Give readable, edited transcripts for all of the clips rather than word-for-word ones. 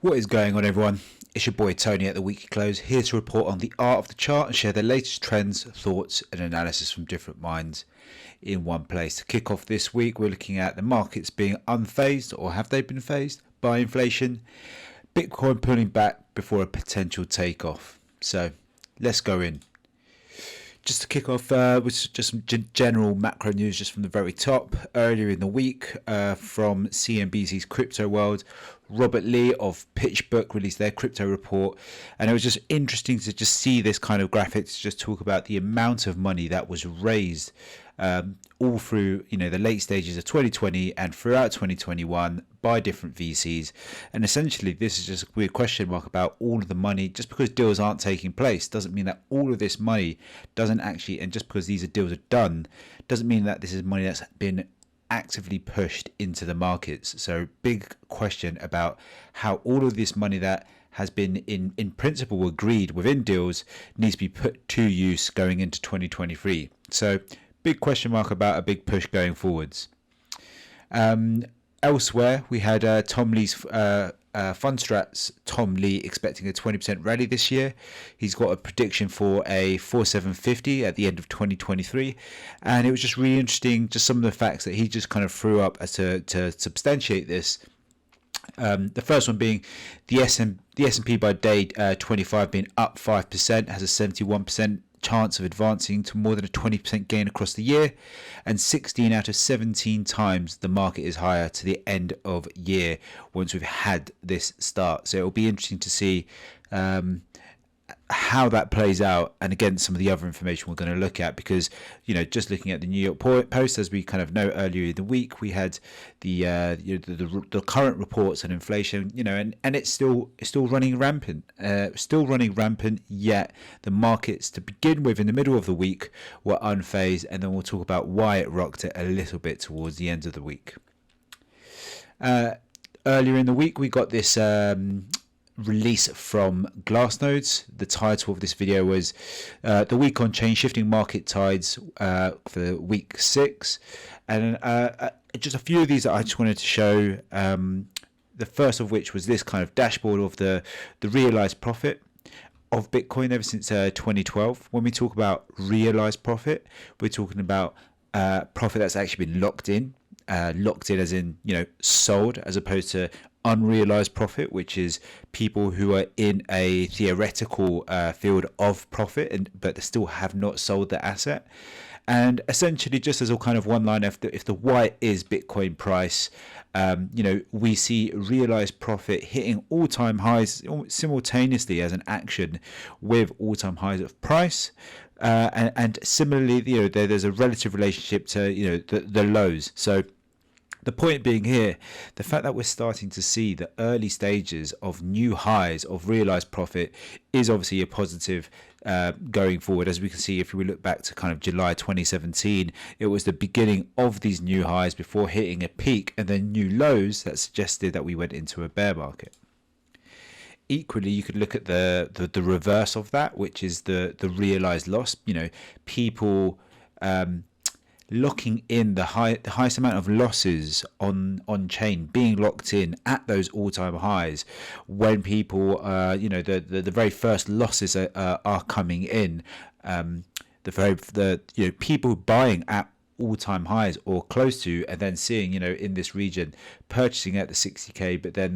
What is going on, everyone? It's your boy Tony at the weekly close, here to report on the art of the chart and share the latest trends, thoughts and analysis from different minds in one place. To kick off this week, we're looking at the markets being unfazed, or have they been phased by inflation? Bitcoin pulling back before a potential takeoff. So let's go in. Just to kick off with just some general macro news just from the very top. Earlier in the week from CNBC's Crypto World, Robert Lee of PitchBook released their crypto report, and it was just interesting to just see this kind of graphic to just talk about the amount of money that was raised all through the late stages of 2020 and throughout 2021 by different VCs. And essentially this is just a weird question mark about all of the money. Just because deals aren't taking place doesn't mean that all of this money doesn't actually, and just because these deals are done doesn't mean that this is money that's been actively pushed into the markets. So big question about how all of this money that has been in principle agreed within deals needs to be put to use going into 2023. So big question mark about a big push going forwards. Elsewhere, we had Tom Lee's FundStrat's Tom Lee expecting a 20% rally this year. He's got a prediction for a 4750 at the end of 2023, and it was just really interesting, just some of the facts that he just kind of threw up as to substantiate this. The first one being the S&P by day 25 being up 5%, has a 71% chance of advancing to more than a 20% gain across the year, and 16 out of 17 times the market is higher to the end of year once we've had this start. So it'll be interesting to see how that plays out, and again some of the other information we're going to look at, because just looking at the New York Post, as we kind of know earlier in the week, we had the current reports on inflation, and it's still running rampant, yet the markets to begin with in the middle of the week were unfazed, and then we'll talk about why it rocked it a little bit towards the end of the week. Earlier in the week we got this release from Glassnodes. The title of this video was the week on chain shifting market tides for week 6, and just a few of these that I just wanted to show. The first of which was this kind of dashboard of the realized profit of Bitcoin ever since 2012. When we talk about realized profit, we're talking about profit that's actually been locked in as in sold, as opposed to unrealized profit, which is people who are in a theoretical field of profit but they still have not sold the asset. And essentially, just as a kind of one line, if the white is Bitcoin price, we see realized profit hitting all-time highs simultaneously as an action with all-time highs of price. And similarly, there's a relative relationship to the lows. So the point being here, the fact that we're starting to see the early stages of new highs of realized profit is obviously a positive going forward. As we can see, if we look back to kind of July 2017, it was the beginning of these new highs before hitting a peak and then new lows that suggested that we went into a bear market. Equally, you could look at the reverse of that, which is the realized loss. People locking in the highest amount of losses on chain, being locked in at those all-time highs when people the very first losses are coming in, people buying at all-time highs or close to, and then seeing in this region purchasing at the 60k, but then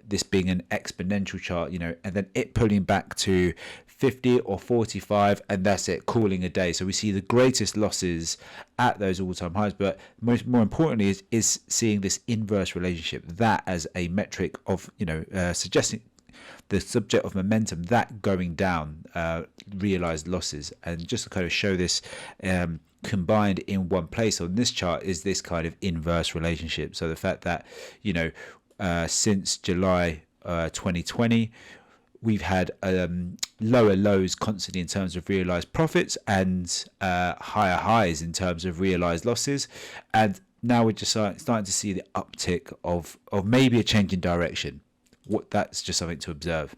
this being an exponential chart, and then it pulling back to 50 or 45, and that's it, calling a day. So we see the greatest losses at those all-time highs, but more importantly is seeing this inverse relationship, that as a metric of suggesting the subject of momentum, that going down, realized losses. And just to kind of show this combined in one place on this chart is this kind of inverse relationship. So the fact that since July 2020, we've had lower lows constantly in terms of realized profits and higher highs in terms of realized losses, and now we're just starting to see the uptick of maybe a change in direction. That's just something to observe.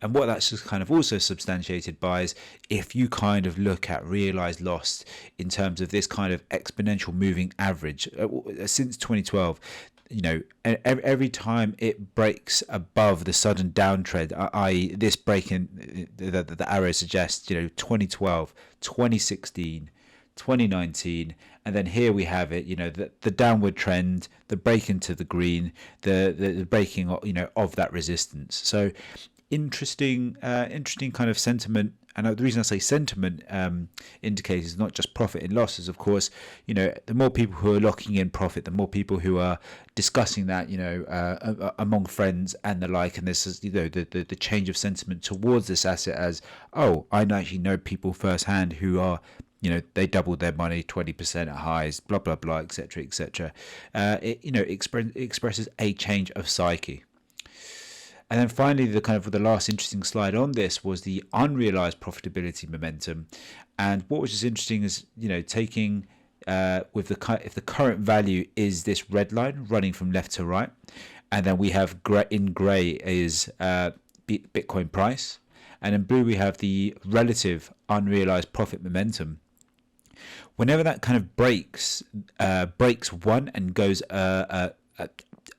And what that's just kind of also substantiated by is, if you kind of look at realized loss in terms of this kind of exponential moving average since 2012, every time it breaks above the sudden downtrend, i.e. this breaking, the arrow suggests, 2012, 2016, 2019, and then here we have it, the downward trend, the break into the green, the breaking of that resistance. So interesting kind of sentiment. And the reason I say sentiment indicators, not just profit and losses, of course, the more people who are locking in profit, the more people who are discussing that, among friends and the like. And this is, the change of sentiment towards this asset as, oh, I actually know people firsthand who are, they doubled their money 20% at highs, blah, blah, blah, etc., etc. It expresses a change of psyche. And then finally, the last interesting slide on this was the unrealized profitability momentum. And what was just interesting is, taking if the current value is this red line running from left to right, and then we have in gray is Bitcoin price, and in blue we have the relative unrealized profit momentum. Whenever that kind of breaks one and goes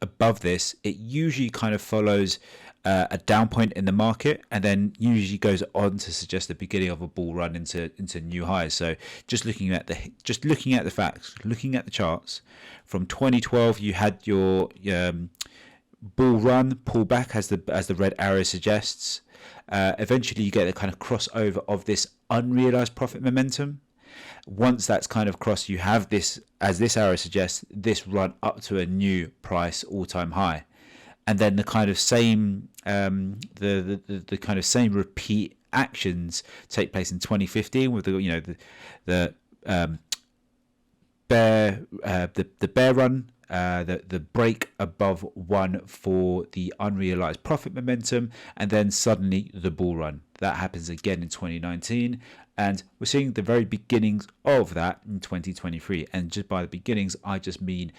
above this, it usually kind of follows a down point in the market, and then usually goes on to suggest the beginning of a bull run into new highs. So just looking at the facts, looking at the charts, from 2012 you had your bull run pullback as the red arrow suggests. Eventually you get a kind of crossover of this unrealized profit momentum. Once that's kind of crossed, you have this, as this arrow suggests, this run up to a new price all-time high, and then the kind of same the kind of same repeat actions take place in 2015 with the bear run, the break above one for the unrealized profit momentum, and then suddenly the bull run. That happens again in 2019, and we're seeing the very beginnings of that in 2023. And just by the beginnings, I just mean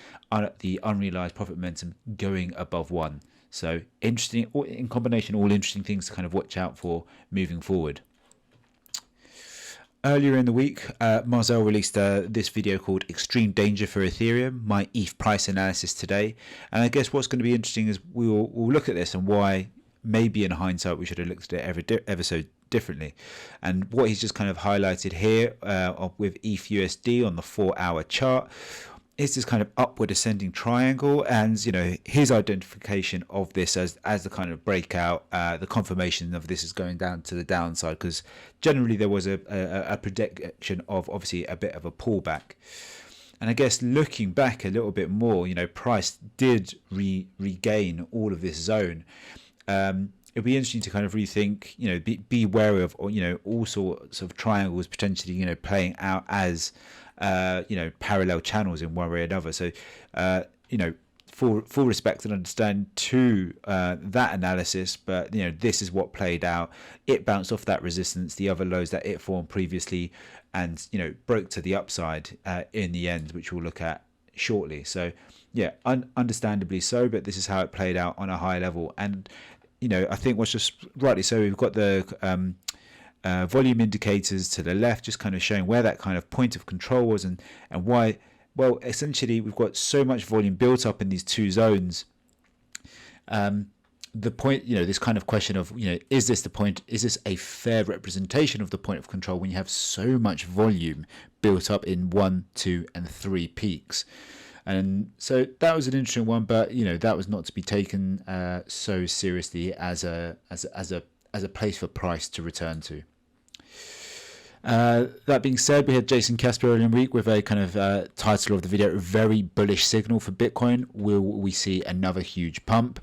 the unrealized profit momentum going above one. So interesting, in combination, all interesting things to kind of watch out for moving forward. Earlier in the week, Marcel released this video called Extreme Danger for Ethereum, my ETH price analysis today. And I guess what's going to be interesting is we'll look at this and why maybe in hindsight we should have looked at it ever so differently. And what he's just kind of highlighted here with ETH USD on the 4-hour chart is this kind of upward ascending triangle, and his identification of this as the kind of breakout, the confirmation of this is going down to the downside, because generally there was a prediction of obviously a bit of a pullback. And I guess looking back a little bit more, price did regain all of this zone. It'd be interesting to kind of rethink, be wary of, all sorts of triangles potentially, playing out as parallel channels in one way or another. So, full respect and understand to that analysis, but this is what played out. It bounced off that resistance, the other lows that it formed previously, and broke to the upside in the end, which we'll look at shortly. So, yeah, understandably so, but this is how it played out on a high level. And I think what's just rightly so, we've got the volume indicators to the left, just kind of showing where that kind of point of control was and why. Well, essentially, we've got so much volume built up in these two zones. The point, this kind of question of, is this the point? Is this a fair representation of the point of control when you have so much volume built up in 1, 2, and 3 peaks? And so that was an interesting one, but that was not to be taken so seriously as a place for price to return to. That being said, we had Jason Casper earlier in the week with a kind of title of the video, very bullish signal for Bitcoin. Will we see another huge pump?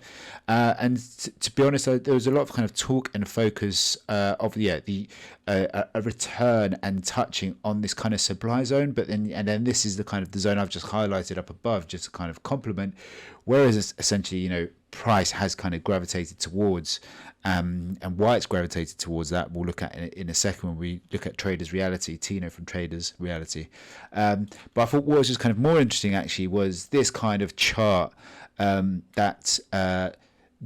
And to be honest, there was a lot of kind of talk and focus of a return and touching on this kind of supply zone, but then this is the kind of the zone I've just highlighted up above, just to kind of complement. Whereas essentially, price has kind of gravitated towards, and why it's gravitated towards that we'll look at in a second when we look at Traders Reality, Tino from Traders Reality. But I thought what was just kind of more interesting actually was this kind of chart that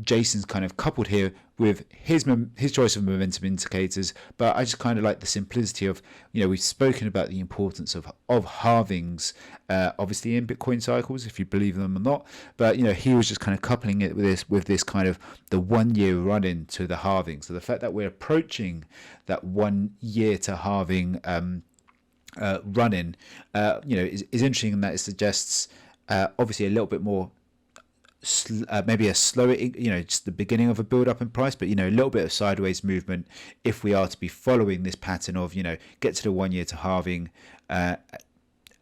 Jason's kind of coupled here with his choice of momentum indicators, but I just kind of like the simplicity of, we've spoken about the importance of halvings, obviously in Bitcoin cycles, if you believe them or not, but he was just kind of coupling it with this kind of the 1 year run into the halving. So the fact that we're approaching that 1 year to halving run-in, is interesting in that it suggests obviously a little bit more maybe a slower, just the beginning of a build up in price, but a little bit of sideways movement if we are to be following this pattern of get to the 1 year to halving, the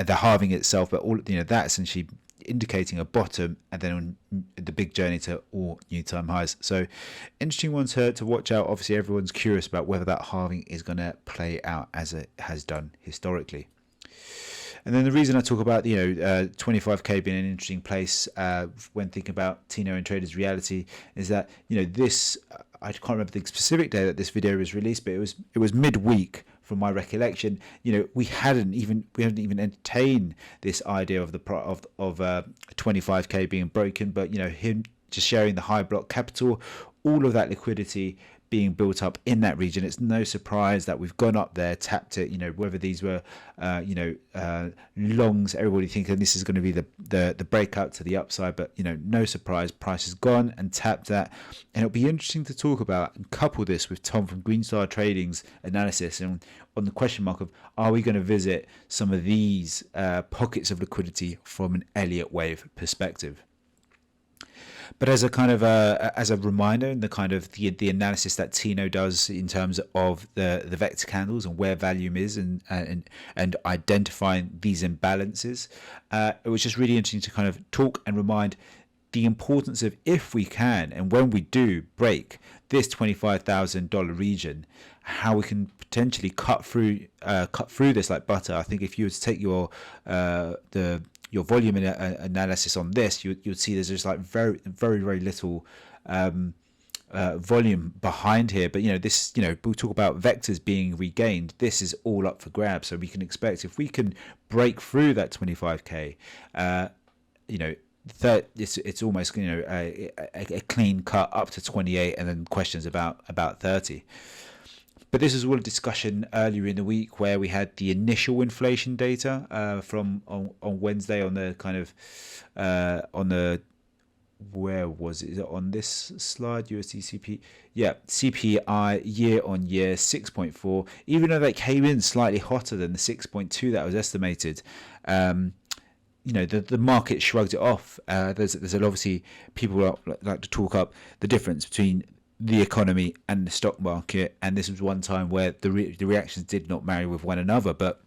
halving itself, but all that essentially indicating a bottom and then on the big journey to all new time highs. So interesting one to watch out. Obviously everyone's curious about whether that halving is going to play out as it has done historically. And then the reason I talk about 25k being an interesting place when thinking about Tino and Traders Reality is that this, I can't remember the specific day that this video was released, but it was midweek from my recollection. We hadn't even entertained this idea of 25k being broken, but him just sharing the high block capital, all of that liquidity being built up in that region. It's no surprise that we've gone up there, tapped it, whether these were longs, everybody thinking this is going to be the breakout to the upside, but no surprise, price has gone and tapped that. And it'll be interesting to talk about and couple this with Tom from Greenstar Trading's analysis and on the question mark of, are we going to visit some of these pockets of liquidity from an Elliott Wave perspective? But as a kind of as a reminder, and the kind of the analysis that Tino does in terms of the vector candles and where volume is and identifying these imbalances, it was just really interesting to kind of talk and remind the importance of, if we can and when we do break this $25,000 region, how we can potentially cut through this like butter. I think if you were to take your volume analysis on this, you'd see there's just like very, very, very little volume behind here. But this, we'll talk about vectors being regained. This is all up for grabs. So we can expect, if we can break through that 25k, it's almost a clean cut up to 28, and then questions about 30. But this is all a discussion earlier in the week where we had the initial inflation data from on Wednesday on the kind of on the, where was it? Is it on this slide? USD CP, yeah, CPI year on year 6.4. Even though they came in slightly hotter than the 6.2 that was estimated, the market shrugged it off. There's obviously people like to talk up the difference between the economy and the stock market, and this was one time where the reactions did not marry with one another, but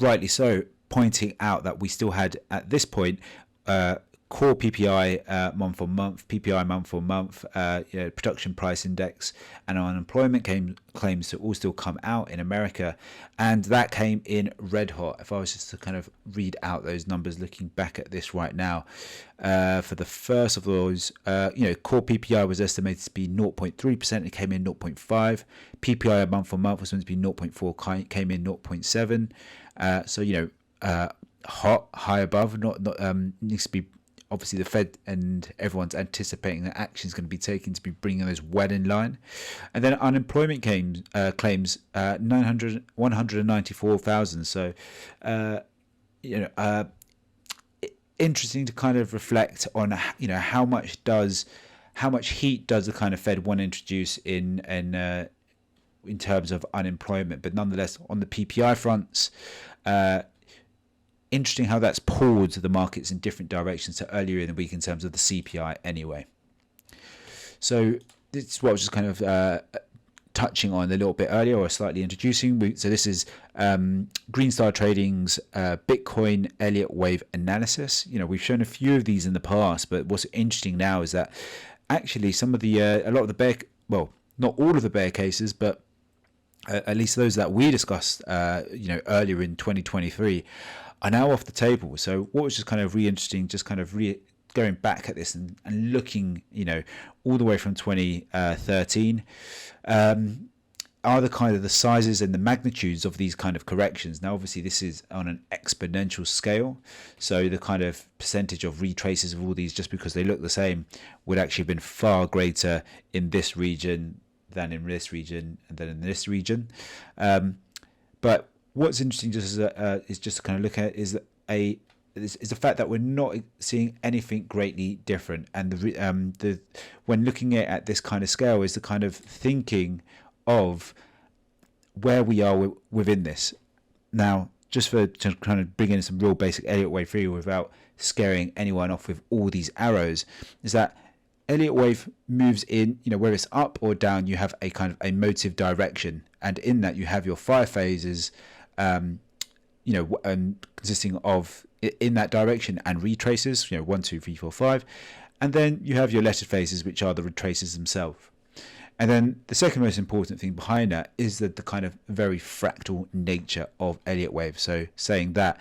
rightly so, pointing out that we still had at this point core PPI month on month, PPI month on month, production price index, and unemployment claims to all still come out in America, and that came in red hot. If I was just to kind of read out those numbers, looking back at this right now, for the first of those, core PPI was estimated to be 0.3%. It came in 0.5. PPI month on month was meant to be 0.4. Came in 0.7. So hot, high above. Not needs to be. Obviously, the Fed and everyone's anticipating that action is going to be taken to be bringing those well in line. And then unemployment claims 194,000. So, interesting to kind of reflect on, how much heat does the kind of Fed want to introduce in terms of unemployment, but nonetheless on the PPI fronts. Interesting how that's pulled the markets in different directions to earlier in the week in terms of the CPI anyway. So this is what I was just kind of touching on a little bit earlier, or slightly introducing. So this is Greenstar Trading's Bitcoin Elliott Wave analysis. We've shown a few of these in the past, but what's interesting now is that actually some of the a lot of the bear, well, not all of the bear cases, but at least those that we discussed earlier in 2023 are now off the table. So what was just kind of really interesting, just kind of going back at this and looking, all the way from 2013. are the kind of the sizes and the magnitudes of these kind of corrections. Now obviously this is on an exponential scale, so the kind of percentage of retraces of all these, just because they look the same, would actually have been far greater in this region than in this region and then in this region. But what's interesting just is just to kind of look at is the fact that we're not seeing anything greatly different, and the when looking at this kind of scale is the kind of thinking of where we are within this. Now, just to kind of bring in some real basic Elliott Wave theory without scaring anyone off with all these arrows, is that Elliott Wave moves in, whether it's up or down, you have a kind of a motive direction, and in that you have your 5 phases, consisting of in that direction and retraces, 1, 2, 3, 4, 5, and then you have your lettered phases, which are the retraces themselves. And then the second most important thing behind that is the kind of very fractal nature of Elliott Wave. So saying that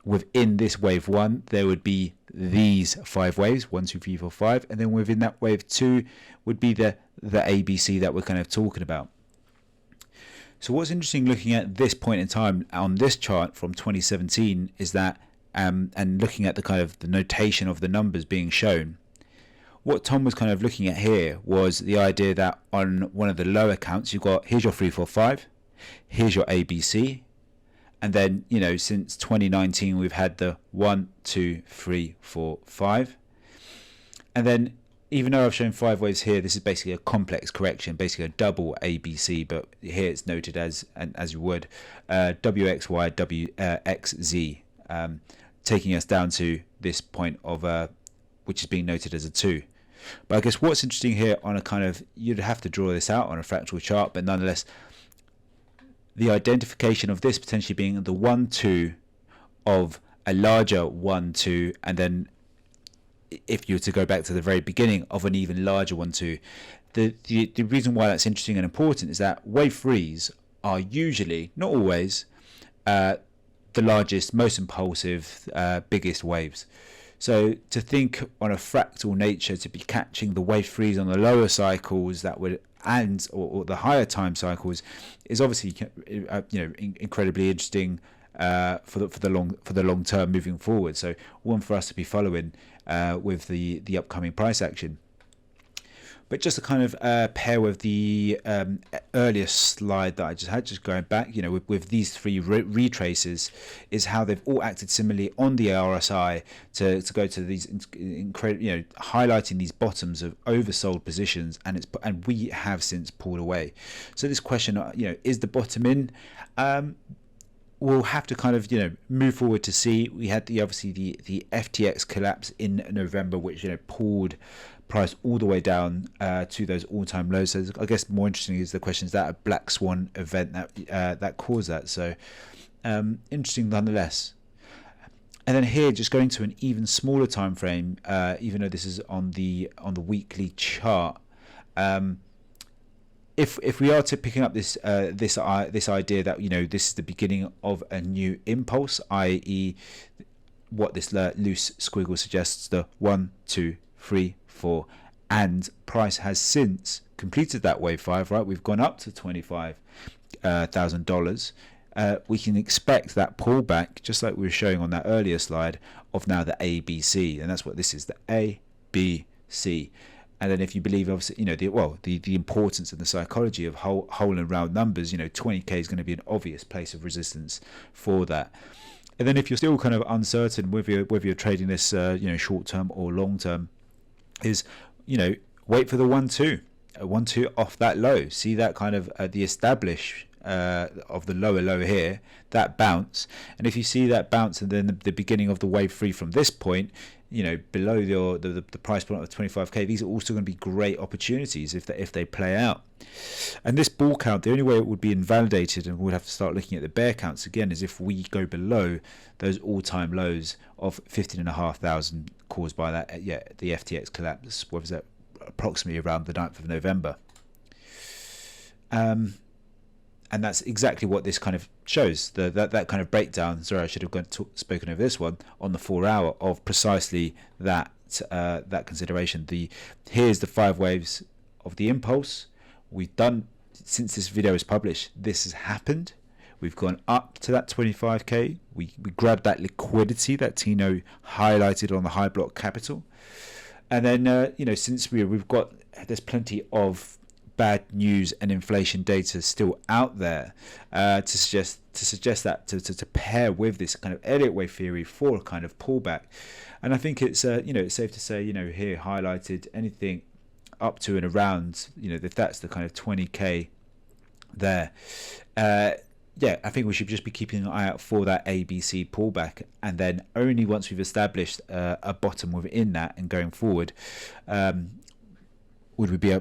within this wave 1, there would be these 5 waves, 1, 2, 3, 4, 5, and then within that wave 2 would be the ABC that we're kind of talking about. So what's interesting looking at this point in time on this chart from 2017 is that, and looking at the kind of the notation of the numbers being shown, what Tom was kind of looking at here was the idea that on one of the lower counts, you've got, here's your 3, 4, 5, here's your ABC, and then, since 2019, we've had the 1, 2, 3, 4, 5. And then, even though I've shown 5 waves here, this is basically a complex correction, basically a double ABC, but here it's noted as you would, WXY, WXZ, taking us down to this point of, which is being noted as a 2. But I guess what's interesting here on a kind of, you'd have to draw this out on a fractal chart, but nonetheless, the identification of this potentially being the 1, 2 of a larger 1, 2, and then if you were to go back to the very beginning of an even larger 1, 2. The reason why that's interesting and important is that wave 3s are usually, not always, the largest, most impulsive, biggest waves. So to think on a fractal nature, to be catching the wave 3s on the lower cycles that would, or the higher time cycles, is obviously incredibly interesting for the long term moving forward. So one for us to be following with the upcoming price action. But just to kind of pair with the earlier slide that I just had, just going back, with these 3 retraces, is how they've all acted similarly on the RSI to go to these incredible, highlighting these bottoms of oversold positions, and we have since pulled away. So this question, is the bottom in? We'll have to kind of move forward to see. We had the FTX collapse in November, which pulled price all the way down to those all-time lows. So I guess more interesting is the question, is that a black swan event that caused that? So interesting nonetheless. And then here, just going to an even smaller time frame, even though this is on the weekly chart. If we are to picking up this idea that this is the beginning of a new impulse, i.e., what this loose squiggle suggests, the 1, 2, 3, 4, and price has since completed that wave 5. Right, we've gone up to $25,000. We can expect that pullback, just like we were showing on that earlier slide, of now the ABC, and that's what this is, the ABC. And then if you believe, obviously, the importance and the psychology of whole and round numbers, 20k is going to be an obvious place of resistance for that. And then if you're still kind of uncertain whether you're trading this, short term or long term, is, wait for the 1, 2, 1, 2 off that low. See that kind of the establish of the lower low here, that bounce. And if you see that bounce and then the beginning of the wave 3 from this point, below the price point of 25k, these are also going to be great opportunities if they play out. And this bull count, the only way it would be invalidated, and we'd have to start looking at the bear counts again, is if we go below those all-time lows of 15,500 caused by that the FTX collapse. What was that? Approximately around the 9th of November. And that's exactly what this kind of shows, that kind of breakdown. Sorry, I should have spoken over this one on the 4 hour of precisely that consideration. Here's the 5 waves of the impulse. We've done since this video is published, this has happened. We've gone up to that 25k. We grabbed that liquidity that Tino highlighted on the high block capital, and then since there's plenty of bad news and inflation data still out there to suggest that to pair with this kind of Elliott Wave theory for a kind of pullback. And I think it's it's safe to say here highlighted anything up to and around if that's the kind of 20k there. I think we should just be keeping an eye out for that ABC pullback, and then only once we've established a bottom within that and going forward, would we be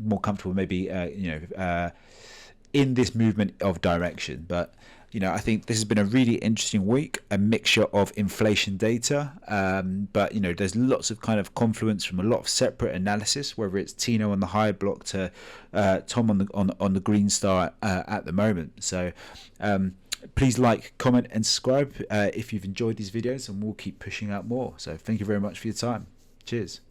more comfortable maybe in this movement of direction. But I think this has been a really interesting week, a mixture of inflation data, but there's lots of kind of confluence from a lot of separate analysis, whether it's Tino on the high block to Tom on the green star at the moment. So please like, comment and subscribe if you've enjoyed these videos, and we'll keep pushing out more. So thank you very much for your time. Cheers.